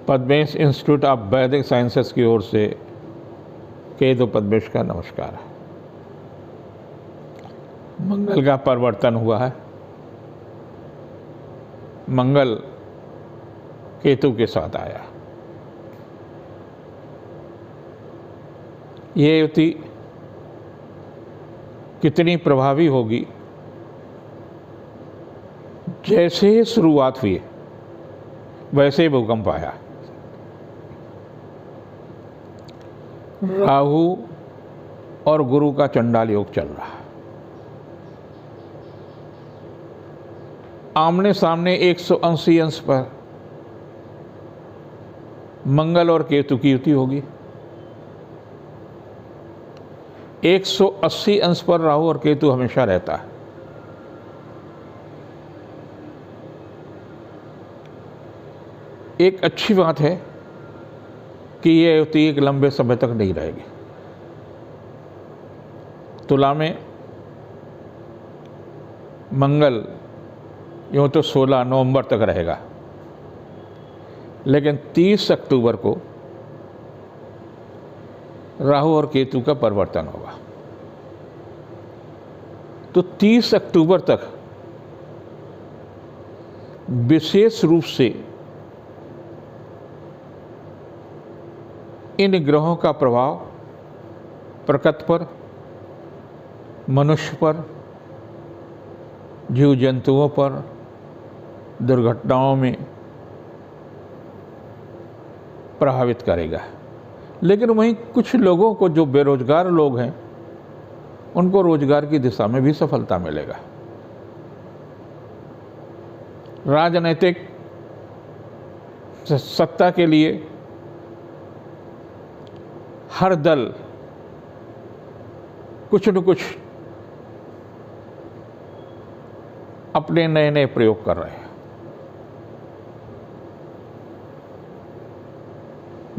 Padmesh institute of वैदिक sciences की ओर से केतु पद्मेश का नमस्कार है। मंगल का परिवर्तन हुआ है। मंगल केतु के साथ आया। ये युति कितनी प्रभावी होगी, जैसे ही शुरुआत हुई वैसे ही भूकंप आया। राहु और गुरु का चंडाल योग चल रहा है। आमने सामने 180 अंश पर मंगल और केतु की युति होगी। 180 अंश पर राहु और केतु हमेशा रहता है। एक अच्छी बात है कि यह युति एक लंबे समय तक नहीं रहेगी। तुला में मंगल यूँ तो 16 नवंबर तक रहेगा, लेकिन 30 अक्टूबर को राहु और केतु का परिवर्तन होगा। तो 30 अक्टूबर तक विशेष रूप से इन ग्रहों का प्रभाव प्रकृति पर, मनुष्य पर, जीव जंतुओं पर, दुर्घटनाओं में प्रभावित करेगा। लेकिन वहीं कुछ लोगों को, जो बेरोजगार लोग हैं, उनको रोजगार की दिशा में भी सफलता मिलेगा। राजनीतिक सत्ता के लिए हर दल कुछ न कुछ अपने नए नए प्रयोग कर रहे हैं।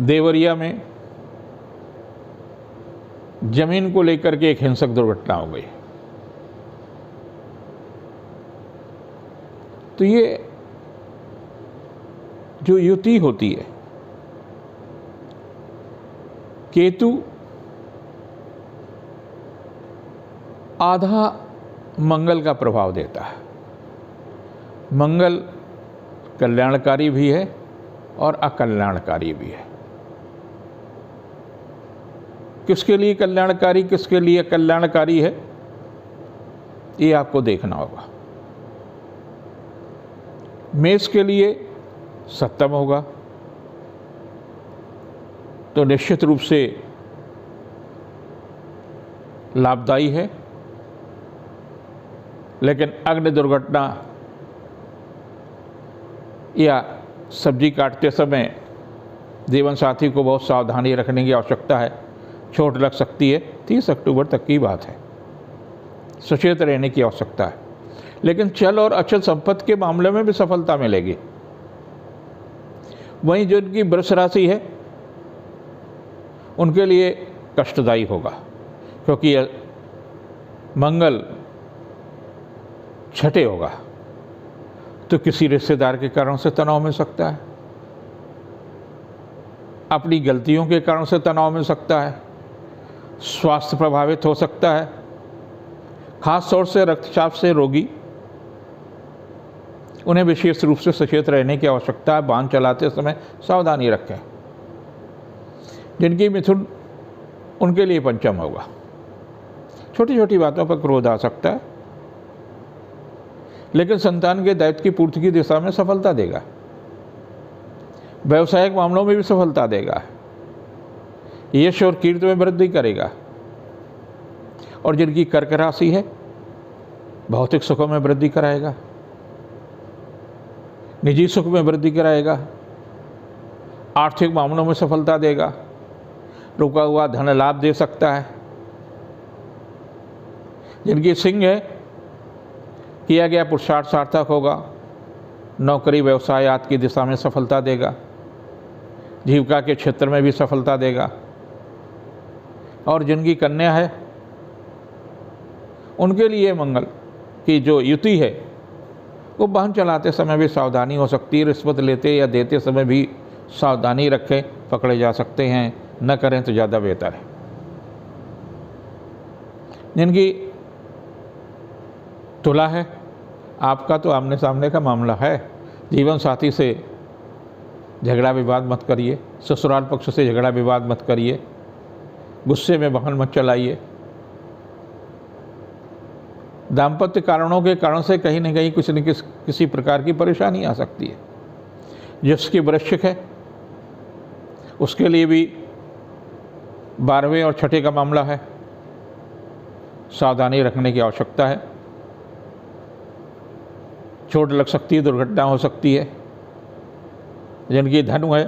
देवरिया में जमीन को लेकर के एक हिंसक दुर्घटना हो गई। तो ये जो युति होती है, केतु आधा मंगल का प्रभाव देता है। मंगल कल्याणकारी भी है और अकल्याणकारी भी है। किसके लिए कल्याणकारी, किसके लिए कल्याणकारी है, ये आपको देखना होगा। मेष के लिए सप्तम होगा, तो निश्चित रूप से लाभदायी है। लेकिन अग्नि दुर्घटना या सब्जी काटते समय जीवन साथी को बहुत सावधानी रखने की आवश्यकता है। चोट लग सकती है। 30 अक्टूबर तक की बात है। सचेत रहने की आवश्यकता है। लेकिन चल और अचल संपत्ति के मामले में भी सफलता मिलेगी। वहीं जो इनकी वृष राशि है, उनके लिए कष्टदायी होगा, क्योंकि मंगल छठे होगा, तो किसी रिश्तेदार के कारण से तनाव मिल सकता है, अपनी गलतियों के कारण से तनाव मिल सकता है, स्वास्थ्य प्रभावित हो सकता है। खास तौर से रक्तचाप से रोगी, उन्हें विशेष रूप से सचेत रहने की आवश्यकता है। वाहन चलाते समय सावधानी रखें। जिनकी मिथुन, उनके लिए पंचम होगा। छोटी छोटी बातों पर क्रोध आ सकता है, लेकिन संतान के दायित्व की पूर्ति की दिशा में सफलता देगा। व्यवसायिक मामलों में भी सफलता देगा। यश और कीर्ति में वृद्धि करेगा। और जिनकी कर्क राशि है, भौतिक सुखों में वृद्धि कराएगा, निजी सुख में वृद्धि कराएगा, आर्थिक मामलों में सफलता देगा, रुका हुआ धन लाभ दे सकता है। जिनकी सिंह है, किया गया पुरुषार्थ सार्थक होगा। नौकरी व्यवसाय आदि की दिशा में सफलता देगा। जीविका के क्षेत्र में भी सफलता देगा। और जिनकी कन्या है, उनके लिए मंगल की जो युति है, वो वाहन चलाते समय भी सावधानी हो सकती है। रिश्वत लेते या देते समय भी सावधानी रखें, पकड़े जा सकते हैं, न करें तो ज़्यादा बेहतर है। जिनकी तुला है, आपका तो आमने सामने का मामला है, जीवन साथी से झगड़ा विवाद मत करिए, ससुराल पक्ष से झगड़ा विवाद मत करिए, गुस्से में वाहन मत चलाइए। दाम्पत्य कारणों के कारण से कहीं न कहीं किसी न किसी प्रकार की परेशानी आ सकती है। जिसकी वृश्चिक है उसके लिए भी 12वें और 6ठे का मामला है, सावधानी रखने की आवश्यकता है। चोट लग सकती है, दुर्घटना हो सकती है। जिनकी धनु है,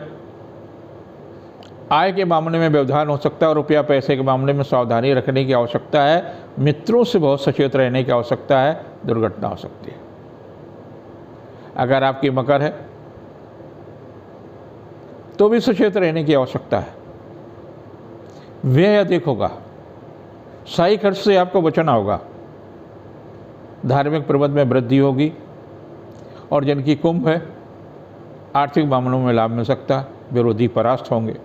आय के मामले में व्यवधान हो सकता है और रुपया पैसे के मामले में सावधानी रखने की आवश्यकता है। मित्रों से बहुत सचेत रहने की आवश्यकता है, दुर्घटना हो सकती है। अगर आपकी मकर है तो भी सचेत रहने की आवश्यकता है। व्यय अधिक होगा, शाही खर्च से आपको बचना होगा। धार्मिक प्रबंध में वृद्धि होगी। और जिनकी कुंभ है, आर्थिक मामलों में लाभ मिल सकता है, विरोधी परास्त होंगे,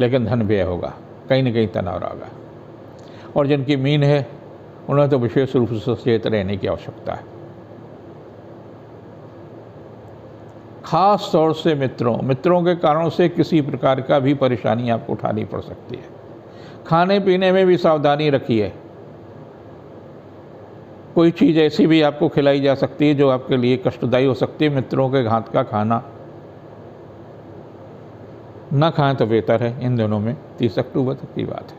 लेकिन धन व्यय होगा, कहीं न कहीं तनाव रहेगा। और जिनकी मीन है, उन्हें तो विशेष रूप से सचेत रहने की आवश्यकता है। खास तौर से मित्रों के कारणों से किसी प्रकार का भी परेशानी आपको उठानी पड़ सकती है। खाने पीने में भी सावधानी रखिए। कोई चीज़ ऐसी भी आपको खिलाई जा सकती है जो आपके लिए कष्टदायी हो सकती है। मित्रों के हाथ का खाना न खाएं तो बेहतर है इन दिनों में। 30 अक्टूबर तक की बात है।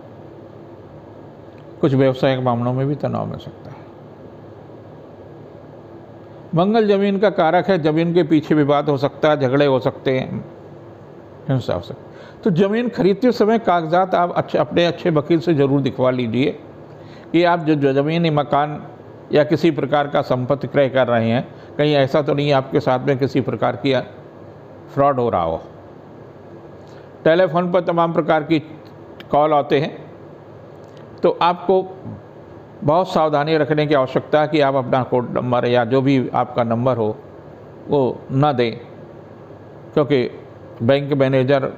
कुछ व्यवसायिक मामलों में भी तनाव मिल सकता है। मंगल जमीन का कारक है, जमीन के पीछे विवाद हो सकता है, झगड़े हो सकते हैं, हिंसा हो सकती है। तो ज़मीन खरीदते समय कागजात आप अपने अच्छे वकील से ज़रूर दिखवा लीजिए कि आप जो ज़मीन, मकान या किसी प्रकार का संपत्ति क्रय कर रहे हैं, कहीं ऐसा तो नहीं आपके साथ में किसी प्रकार की फ्रॉड हो रहा हो। टेलीफोन पर तमाम प्रकार की कॉल आते हैं, तो आपको बहुत सावधानी रखने की आवश्यकता है कि आप अपना कोड नंबर या जो भी आपका नंबर हो वो न दें, क्योंकि बैंक मैनेजर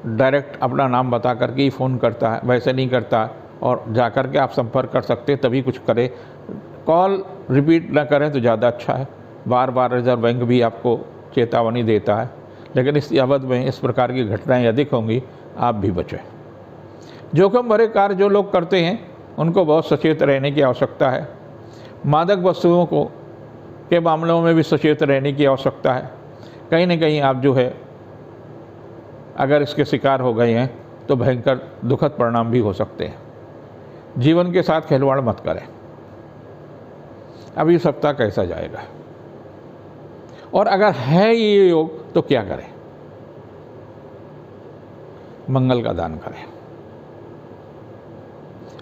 डायरेक्ट अपना नाम बता करके ही फ़ोन करता है, वैसे नहीं करता। और जा कर के आप संपर्क कर सकते हैं, तभी कुछ करें। कॉल रिपीट ना करें तो ज़्यादा अच्छा है। बार बार रिजर्व बैंक भी आपको चेतावनी देता है, लेकिन इस अवधि में इस प्रकार की घटनाएं अधिक होंगी, आप भी बचें। जोखिम भरे कार्य जो लोग करते हैं उनको बहुत सचेत रहने की आवश्यकता है। मादक वस्तुओं के मामलों में भी सचेत रहने की आवश्यकता है। कहीं न कहीं आप जो है अगर इसके शिकार हो गए हैं तो भयंकर दुखद परिणाम भी हो सकते हैं। जीवन के साथ खिलवाड़ मत करें। अब ये सप्ताह कैसा जाएगा और अगर है ये योग तो क्या करें? मंगल का दान करें।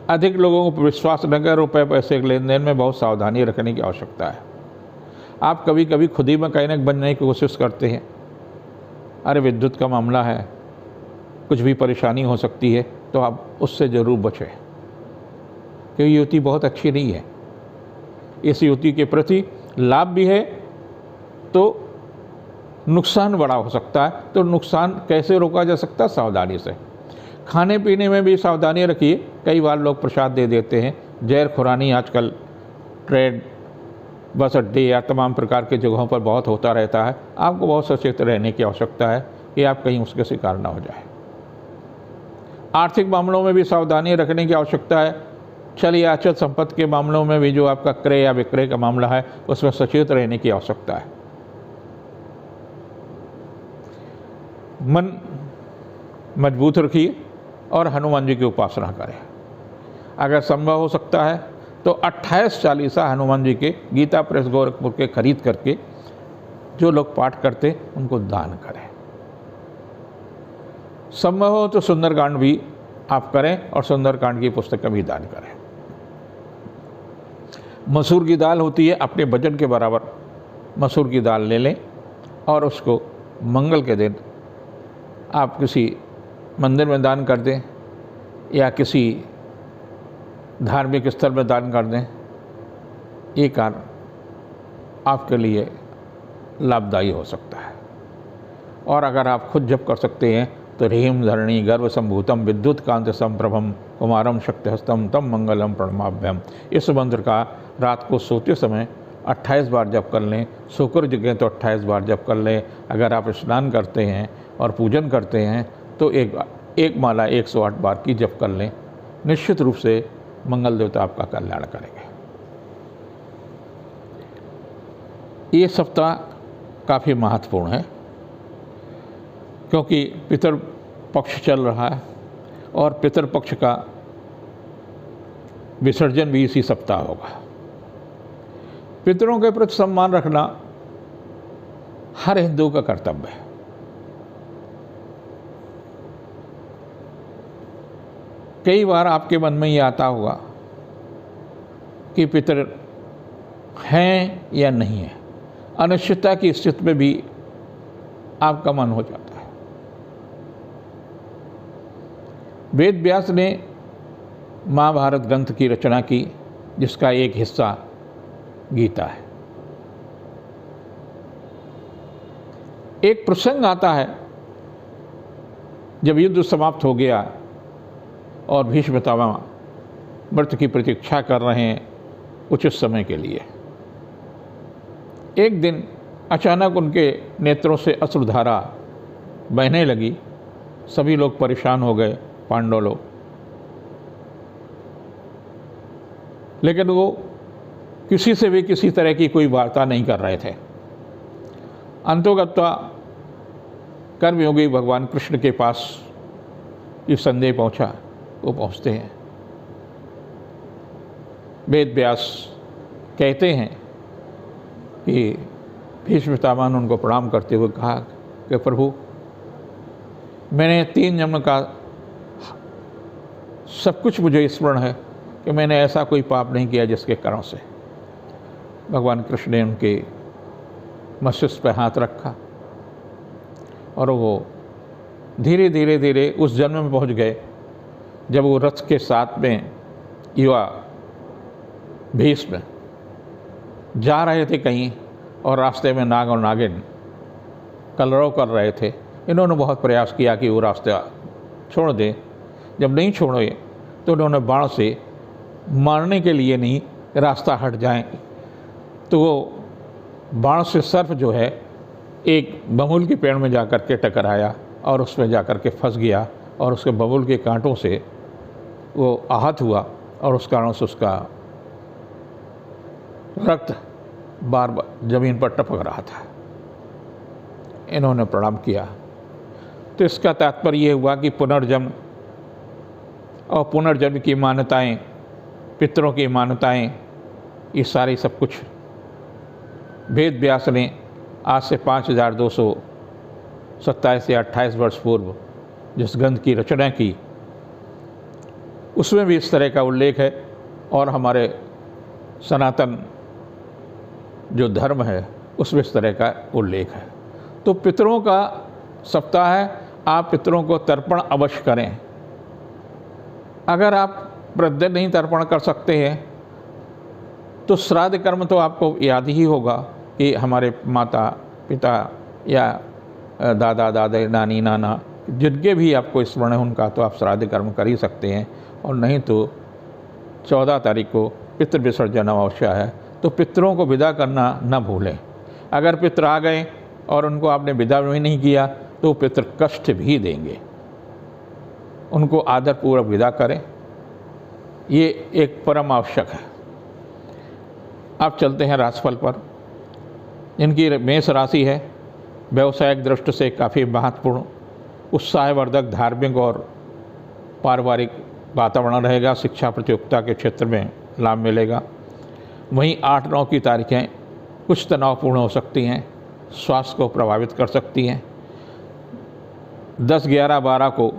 अधिक लोगों को विश्वास न करें। रुपए पैसे के लेन देन में बहुत सावधानी रखने की आवश्यकता है। आप कभी कभी खुद ही मैकेनिक बनने की कोशिश करते हैं। अरे विद्युत का मामला है, कुछ भी परेशानी हो सकती है, तो आप उससे ज़रूर बचें, क्योंकि युति बहुत अच्छी नहीं है। इस युति के प्रति लाभ भी है तो नुकसान बड़ा हो सकता है। तो नुकसान कैसे रोका जा सकता है? सावधानी से। खाने पीने में भी सावधानी रखिए। कई बार लोग प्रसाद दे देते हैं। जहर खुरानी आजकल ट्रेन, बस अड्डे या तमाम प्रकार के जगहों पर बहुत होता रहता है। आपको बहुत सचेत रहने की आवश्यकता है कि आप कहीं उसके शिकार ना हो जाए। आर्थिक मामलों में भी सावधानी रखने की आवश्यकता है। चलिए अचल संपत्ति के मामलों में भी जो आपका क्रय या विक्रय का मामला है उसमें सचेत रहने की आवश्यकता है। मन मजबूत रखिए और हनुमान जी की उपासना करें। अगर संभव हो सकता है तो 28 चालीसा हनुमान जी के गीता प्रेस गोरखपुर के खरीद करके जो लोग पाठ करते उनको दान करें। संभव हो तो सुंदरकांड भी आप करें और सुंदरकांड की पुस्तक का भी दान करें। मसूर की दाल होती है, अपने बजट के बराबर मसूर की दाल ले लें और उसको मंगल के दिन आप किसी मंदिर में दान कर दें या किसी धार्मिक स्थल में दान कर दें। ये कार्य आपके लिए लाभदायी हो सकता है। और अगर आप खुद जप कर सकते हैं तो ह्रीं धरणी गर्भ संभूतम विद्युत कांत संप्रभम कुमारम शक्तिहस्तम तम मंगलम प्रणमाभ्यम। इस मंत्र का रात को सोते समय 28 बार जप कर लें। सोकर जगह तो 28 बार जप कर लें। अगर आप स्नान करते हैं और पूजन करते हैं तो एक माला 108 बार की जप कर लें। निश्चित रूप से मंगल देवता आपका कल्याण करेंगे। ये सप्ताह काफ़ी महत्वपूर्ण है क्योंकि पितर पक्ष चल रहा है और पितर पक्ष का विसर्जन भी इसी सप्ताह होगा। पितरों के प्रति सम्मान रखना हर हिंदू का कर्तव्य है। कई बार आपके मन में ये आता होगा कि पितर हैं या नहीं है, अनिश्चितता की स्थिति में भी आपका मन हो जाता है। वेद व्यास ने महाभारत ग्रंथ की रचना की जिसका एक हिस्सा गीता है। एक प्रसंग आता है जब युद्ध समाप्त हो गया और भीष्म पितामह मृत्यु की प्रतीक्षा कर रहे हैं उचित समय के लिए। एक दिन अचानक उनके नेत्रों से अश्रुधारा बहने लगी। सभी लोग परेशान हो गए, पांडव लोग, लेकिन वो किसी से भी किसी तरह की कोई वार्ता नहीं कर रहे थे। अंतोगत्वा कर्मयोगी भगवान कृष्ण के पास ये संदेह पहुंचा। वो पहुंचते हैं, वेद व्यास कहते हैं कि भीष्म पितामह ने उनको प्रणाम करते हुए कहा कि प्रभु, मैंने 3 जन्म का सब कुछ मुझे स्मरण है कि मैंने ऐसा कोई पाप नहीं किया जिसके कारण से। भगवान कृष्ण ने उनके मस्तिष्क पर हाथ रखा और वो धीरे धीरे धीरे उस जन्म में पहुंच गए जब वो रथ के साथ में युवा भीष्म जा रहे थे कहीं और रास्ते में नाग और नागिन कलरव कर रहे थे। इन्होंने बहुत प्रयास किया कि वो रास्ता छोड़ दें। जब नहीं छोड़े तो उन्होंने बाण से मारने के लिए नहीं, रास्ता हट जाए, तो वो बाण से सर्प जो है एक बबूल के पेड़ में जाकर के टकराया और उसमें जाकर के फंस गया और उसके बबूल के कांटों से वो आहत हुआ और उस कारण से उसका रक्त बार बार जमीन पर टपक रहा था। इन्होंने प्रणाम किया। तो इसका तात्पर्य ये हुआ कि पुनर्जन्म और पुनर्जन्म की मान्यताएं, पितरों की मान्यताएं, ये सारी सब कुछ वेद व्यास ने आज से 5227 या 28 वर्ष पूर्व जिस ग्रंथ की रचना की उसमें भी इस तरह का उल्लेख है। और हमारे सनातन जो धर्म है उसमें इस तरह का उल्लेख है। तो पितरों का सप्ताह है, आप पितरों को तर्पण अवश्य करें। अगर आप प्रतिदिन नहीं तर्पण कर सकते हैं तो श्राद्ध कर्म तो आपको याद ही होगा कि हमारे माता पिता या दादा दादी नानी नाना जिनके भी आपको स्मरण है उनका तो आप श्राद्ध कर्म कर ही सकते हैं। और नहीं तो 14 तारीख को पितृ विसर्जन अमावस्या है, तो पितरों को विदा करना न भूलें। अगर पितर आ गए और उनको आपने विदा भी नहीं किया तो पितर कष्ट भी देंगे। उनको आदरपूर्वक विदा करें, ये एक परम आवश्यक है। अब चलते हैं राशिफल पर। इनकी मेष राशि है, व्यवसायिक दृष्टि से काफ़ी महत्वपूर्ण, उत्साहवर्धक, धार्मिक और पारिवारिक वातावरण रहेगा। शिक्षा प्रतियोगिता के क्षेत्र में लाभ मिलेगा। वहीं 8-9 की तारीखें कुछ तनावपूर्ण हो सकती हैं, स्वास्थ्य को प्रभावित कर सकती हैं। 10, 11, 12 को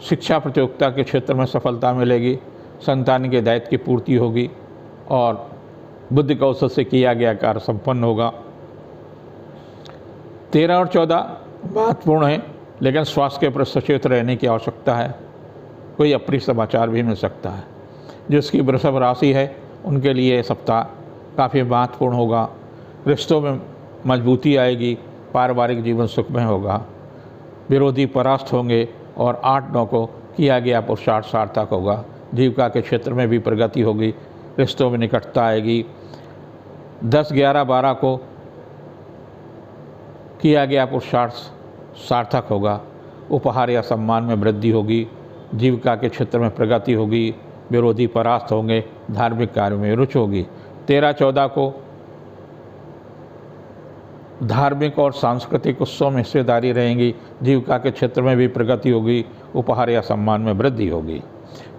शिक्षा प्रतियोगिता के क्षेत्र में सफलता मिलेगी, संतान के दायित्व की पूर्ति होगी और बुद्धि कौशल से किया गया कार्य संपन्न होगा। 13 और 14 महत्वपूर्ण है, लेकिन स्वास्थ्य के प्रति सचेत रहने की आवश्यकता है। कोई अप्रिय समाचार भी मिल सकता है। जिसकी वृषभ राशि है उनके लिए सप्ताह काफ़ी महत्वपूर्ण होगा। रिश्तों में मजबूती आएगी, पारिवारिक जीवन सुखमय होगा। विरोधी परास्त होंगे और 8-9 को किया गया पुरुषार्थ सार्थक होगा। जीविका के क्षेत्र में भी प्रगति होगी, रिश्तों में निकटता आएगी। 10, 11, 12 को किया गया पुरुषार्थ सार्थक होगा, उपहार या सम्मान में वृद्धि होगी, जीविका के क्षेत्र में प्रगति होगी, विरोधी परास्त होंगे, धार्मिक कार्यों में रुचि होगी। 13, 14 को धार्मिक और सांस्कृतिक उत्सव में हिस्सेदारी रहेंगी, जीविका के क्षेत्र में भी प्रगति होगी, उपहार या सम्मान में वृद्धि होगी।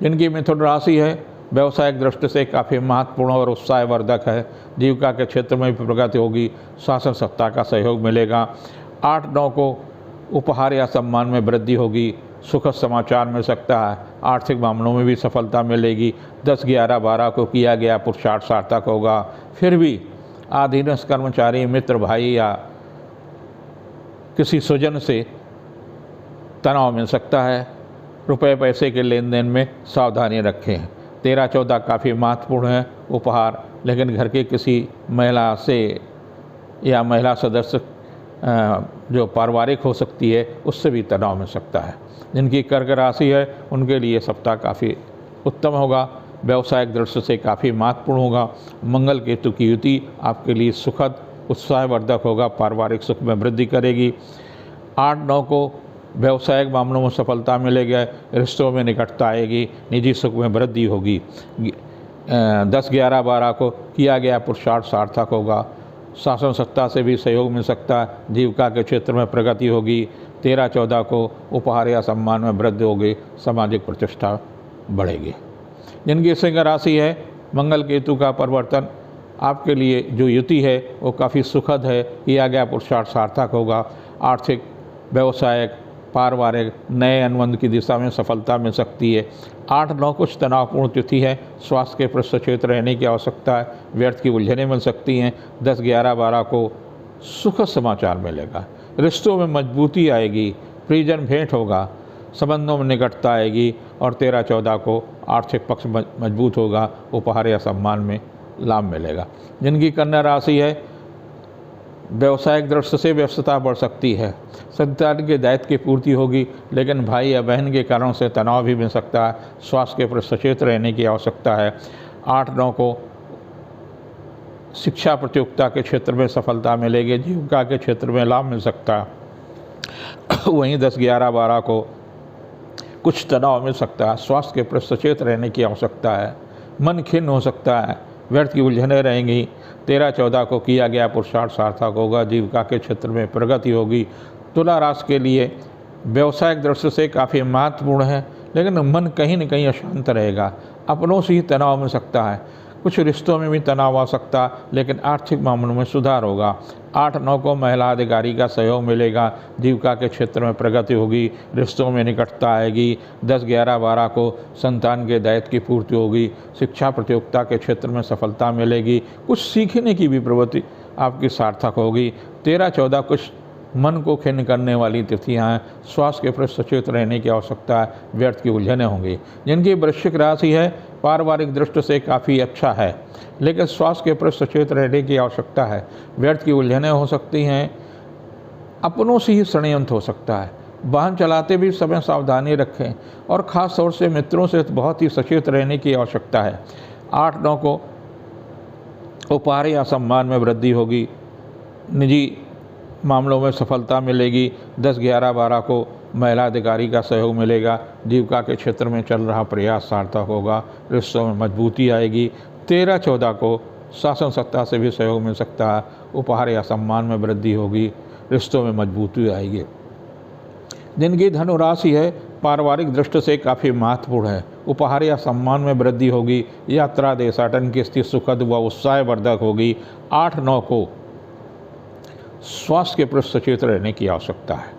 जिनकी मिथुन राशि है, व्यवसायिक दृष्टि से काफ़ी महत्वपूर्ण और उत्साहवर्धक है, जीविका के क्षेत्र में भी प्रगति होगी, शासन सत्ता का सहयोग मिलेगा। 8-9 को उपहार या सम्मान में वृद्धि होगी, सुखद समाचार मिल सकता है, आर्थिक मामलों में भी सफलता मिलेगी। 10, 11, 12 को किया गया पुरुषार्थ सार्थक होगा। फिर भी अधीनस्थ कर्मचारी, मित्र, भाई या किसी स्वजन से तनाव मिल सकता है। रुपए पैसे के लेन देन में सावधानी रखें। 13, 14 काफ़ी महत्वपूर्ण है, उपहार, लेकिन घर के किसी महिला से या महिला सदस्य जो पारिवारिक हो सकती है उससे भी तनाव मिल सकता है। जिनकी कर्क राशि है उनके लिए सप्ताह काफ़ी उत्तम होगा, व्यवसायिक दृष्टि से काफ़ी महत्वपूर्ण होगा। मंगल केतु की युति आपके लिए सुखद उत्साहवर्धक होगा, पारिवारिक सुख में वृद्धि करेगी। 8-9 को व्यवसायिक मामलों में सफलता मिलेगी, रिश्तों में निकटता आएगी, निजी सुख में वृद्धि होगी। 10, 11, 12 को किया गया पुरुषार्थ सार्थक होगा, शासन सत्ता से भी सहयोग मिल सकता है, जीविका के क्षेत्र में प्रगति होगी। 13, 14 को उपहार या सम्मान में वृद्धि होगी, सामाजिक प्रतिष्ठा बढ़ेगी। जिनकी सिंह राशि है, मंगल केतु का परिवर्तन आपके लिए जो युति है वो काफ़ी सुखद है, किया गया पुरुषार्थ सार्थक होगा, आर्थिक, व्यवसायिक, पारिवारिक नए अनुबंध की दिशा में सफलता मिल सकती है। 8-9 कुछ तनावपूर्ण तिथि है, स्वास्थ्य के प्रति सचेत रहने की आवश्यकता है, व्यर्थ की उलझनें मिल सकती हैं। 10, 11, 12 को सुखद समाचार मिलेगा, रिश्तों में मजबूती आएगी, प्रियजन भेंट होगा, संबंधों में निकटता आएगी। और 13, 14 को आर्थिक पक्ष मजबूत होगा, उपहार या सम्मान में लाभ मिलेगा। जिनकी कन्या राशि है, व्यवसायिक दृष्टि से व्यस्तता बढ़ सकती है, संतान के दायित्व की पूर्ति होगी, लेकिन भाई या बहन के कारण से तनाव भी मिल सकता है, स्वास्थ्य के प्रति सचेत रहने की आवश्यकता है। 8-9 को शिक्षा प्रतियोगिता के क्षेत्र में सफलता मिलेगी, जीविका के क्षेत्र में लाभ मिल सकता है। वहीं 10, 11, 12 को कुछ तनाव मिल सकता है, स्वास्थ्य के प्रति सचेत रहने की आवश्यकता है, मन खिन्न हो सकता है, व्यर्थ की उलझनें रहेंगी। 13, 14 को किया गया पुरुषार्थ सार्थक होगा, जीविका के क्षेत्र में प्रगति होगी। तुला राशि के लिए व्यवसायिक दृष्टि से काफ़ी महत्वपूर्ण है, लेकिन मन कहीं न कहीं अशांत रहेगा, अपनों से ही तनाव मिल सकता है, कुछ रिश्तों में भी तनाव आ सकता है, लेकिन आर्थिक मामलों में सुधार होगा। 8-9 को महिला अधिकारी का सहयोग मिलेगा, जीविका के क्षेत्र में प्रगति होगी, रिश्तों में निकटता आएगी। 10, 11, 12 को संतान के दायित्व की पूर्ति होगी, शिक्षा प्रतियोगिता के क्षेत्र में सफलता मिलेगी, कुछ सीखने की भी प्रवृत्ति आपकी सार्थक होगी। 13, 14 कुछ मन को खिन्न करने वाली तिथियां हैं, स्वास्थ्य के प्रति सचेत रहने की आवश्यकता है, व्यर्थ की उलझनें होंगी। जिनकी वृश्चिक राशि है, पारिवारिक दृष्टि से काफ़ी अच्छा है, लेकिन स्वास्थ्य के प्रति सचेत रहने की आवश्यकता है, व्यर्थ की उलझनें हो सकती हैं, अपनों से ही षड्यंत्र हो सकता है। वाहन चलाते भी समय सावधानी रखें और ख़ास तौर से मित्रों से बहुत ही सचेत रहने की आवश्यकता है। 8-9 को उपहार या सम्मान में वृद्धि होगी, निजी मामलों में सफलता मिलेगी। 10, 11, 12 को महिला अधिकारी का सहयोग मिलेगा, जीविका के क्षेत्र में चल रहा प्रयास सार्थक होगा, रिश्तों में मजबूती आएगी। 13, 14 को शासन सत्ता से भी सहयोग मिल सकता है, उपहार या सम्मान में वृद्धि होगी, रिश्तों में मजबूती आएगी। जिनकी धनु राशि है, पारिवारिक दृष्टि से काफ़ी महत्वपूर्ण है, उपहार या सम्मान में वृद्धि होगी, यात्रा देशाटन की स्थिति सुखद व उत्साहवर्धक होगी। 8-9 को स्वास्थ्य के प्रति सचेत रहने की आवश्यकता है,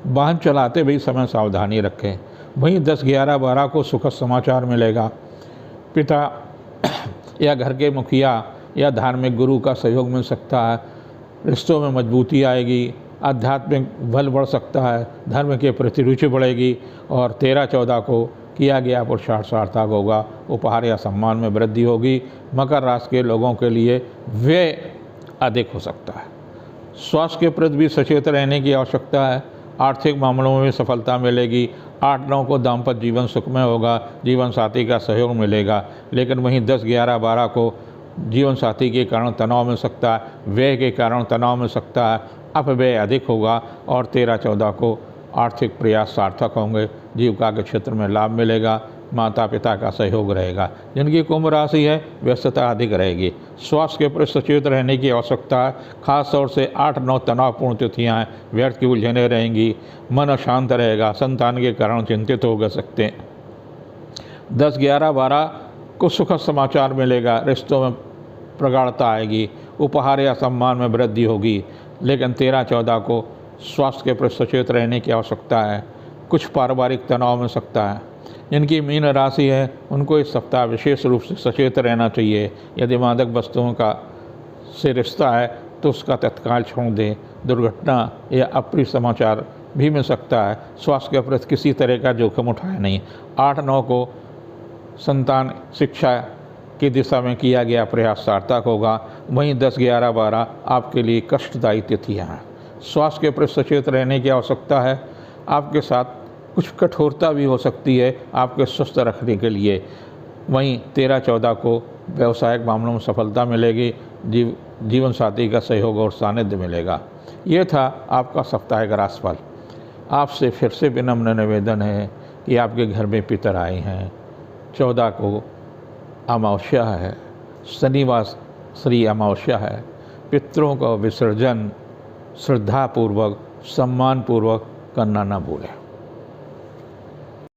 वाहन चलाते भी समय सावधानी रखें। वहीं 10, 11, 12 को सुखद समाचार मिलेगा, पिता या घर के मुखिया या धार्मिक गुरु का सहयोग मिल सकता है, रिश्तों में मजबूती आएगी, आध्यात्मिक बल बढ़ सकता है, धर्म के प्रति रुचि बढ़ेगी। और 13, 14 को किया गया पुरुषार्थ सार्थक होगा, उपहार या सम्मान में वृद्धि होगी। मकर राशि के लोगों के लिए व्यय अधिक हो सकता है, स्वास्थ्य के प्रति भी सचेत रहने की आवश्यकता है, आर्थिक मामलों में सफलता मिलेगी। 8-9 को दाम्पत्य जीवन सुखमय होगा, जीवन साथी का सहयोग मिलेगा। लेकिन वहीं 10, 11, 12 को जीवन साथी के कारण तनाव मिल सकता है, व्यय के कारण तनाव मिल सकता है, अपव्यय अधिक होगा। और 13, 14 को आर्थिक प्रयास सार्थक होंगे, जीविका के क्षेत्र में लाभ मिलेगा, माता पिता का सहयोग रहेगा। जिनकी कुंभ राशि है व्यस्तता अधिक रहेगी। स्वास्थ्य के प्रति सचेत रहने की आवश्यकता है। खास तौर से 8-9 तनावपूर्ण तिथियाँ हैं, व्यर्थ की उलझनें रहेंगी, मन अशांत रहेगा, संतान के कारण चिंतित हो सकते हैं। 10, 11, 12 को सुखद समाचार मिलेगा, रिश्तों में प्रगाढ़ता आएगी, उपहार या सम्मान में वृद्धि होगी। लेकिन 13, 14 को स्वास्थ्य के प्रति सचेत रहने की आवश्यकता है, कुछ पारिवारिक तनाव मिल सकता है। जिनकी मीन राशि है उनको इस सप्ताह विशेष रूप से सचेत रहना चाहिए। यदि मादक वस्तुओं का से रिश्ता है तो उसका तत्काल छोड़ दें। दुर्घटना या अप्रिय समाचार भी मिल सकता है। स्वास्थ्य के प्रति किसी तरह का जोखिम उठाए नहीं। 8-9 को संतान शिक्षा की दिशा में किया गया प्रयास सार्थक होगा। वहीं 10, 11, 12 आपके लिए कष्टदायी तिथियाँ हैं। स्वास्थ्य के प्रति सचेत रहने की आवश्यकता है। आपके साथ कुछ कठोरता भी हो सकती है आपके स्वस्थ रखने के लिए। वहीं 13, 14 को व्यवसायिक मामलों में सफलता मिलेगी, जीवन साथी का सहयोग और सानिध्य मिलेगा। ये था आपका साप्ताहिक राशिफल। आपसे फिर से विनम्र निवेदन है कि आपके घर में पितर आए हैं। 14 को अमावस्या है, शनिवार श्री अमावस्या है। पितरों का विसर्जन श्रद्धापूर्वक, सम्मानपूर्वक करना न भूलें।